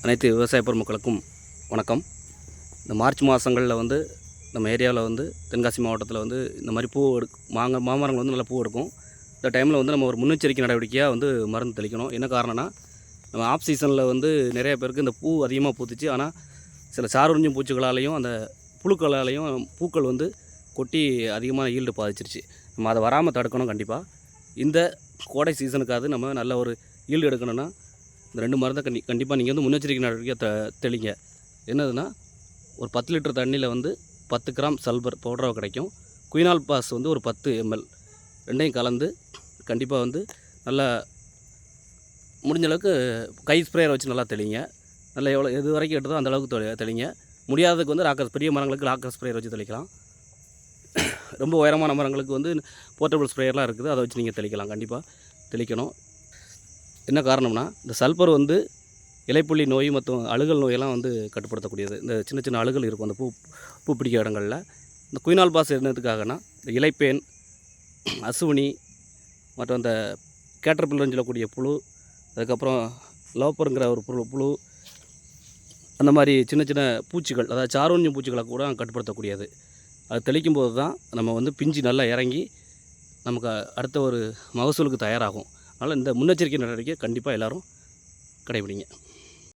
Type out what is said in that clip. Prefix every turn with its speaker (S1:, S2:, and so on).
S1: அனைத்து விவசாய பெருமக்களுக்கும் வணக்கம். இந்த மார்ச் மாதங்களில் வந்து நம்ம ஏரியாவில் வந்து தென்காசி மாவட்டத்தில் வந்து இந்த மாதிரி பூ மாமரங்கள் வந்து நல்லா பூ எடுக்கும். இந்த டைமில் வந்து நம்ம ஒரு முன்னெச்சரிக்கை நடவடிக்கையாக வந்து மருந்து தெளிக்கணும். என்ன காரணம்னா, நம்ம ஆஃப் சீசனில் வந்து நிறைய பேருக்கு இந்த பூ அதிகமாக பூத்துச்சு. ஆனால் சில சாருறிஞ்சும் பூச்சிகளாலேயும் அந்த புழுக்களாலேயும் பூக்கள் வந்து கொட்டி அதிகமாக ஈல்டு பாதிச்சிருச்சு. நம்ம அதை வராமல் தடுக்கணும். கண்டிப்பாக இந்த கோடை சீசனுக்காவது நம்ம நல்ல ஒரு ஈல்டு எடுக்கணும்னா இந்த 2 மருந்தை கண்டிப்பாக நீங்கள் வந்து முன்னெச்சரிக்கை நடவடிக்கை தெளிங்க. என்னதுன்னா, ஒரு 10 லிட்டர் தண்ணியில் வந்து 10 கிராம் சல்பர் பவுடராக கிடைக்கும். குயினால் பாஸ் வந்து ஒரு 10 ml ரெண்டையும் கலந்து கண்டிப்பாக வந்து நல்லா முடிஞ்ச அளவுக்கு கை ஸ்ப்ரேயர் வச்சு நல்லா தெளிங்க. நல்லா எது வரைக்கும் எடுத்ததோ அந்த அளவுக்கு தெளிங்க. முடியாததுக்கு வந்து பெரிய மரங்களுக்கு ராக்கர் ஸ்ப்ரேயர் வச்சு தெளிக்கலாம். ரொம்ப உயரமான மரங்களுக்கு வந்து போர்ட்டபிள் ஸ்ப்ரேயர்லாம் இருக்குது, அதை வச்சு நீங்கள் தெளிக்கலாம். கண்டிப்பாக தெளிக்கணும். என்ன காரணம்னா, இந்த சல்பர் வந்து இலைப்புள்ளி நோய் மற்றும் அழுகல் நோயெல்லாம் வந்து கட்டுப்படுத்தக்கூடியது. இந்த சின்ன சின்ன அழுகல் இருக்கும் அந்த பூ பிடிக்க இடங்களில். இந்த குயினால் பாஸ் என்னதுக்காகனா, இந்த இலைப்பேன், அசுவினி மற்றும் அந்த கேட்டர்பில்லர்னு சொல்லக்கூடிய புழு, அதுக்கப்புறம் லோப்பருங்கிற ஒரு புழு, அந்த மாதிரி சின்ன சின்ன பூச்சிகள், அதாவது சாரோன்யம் பூச்சிகளை கூட கட்டுப்படுத்தக்கூடியது. அது தெளிக்கும் போது தான் நம்ம வந்து பிஞ்சு நல்லா இறங்கி நமக்கு அடுத்த ஒரு மகசூலுக்கு தயாராகும். அதனால் இந்த முன்னெச்சரிக்கை நடவடிக்கை கண்டிப்பாக எல்லோரும் கடைபிடிங்க.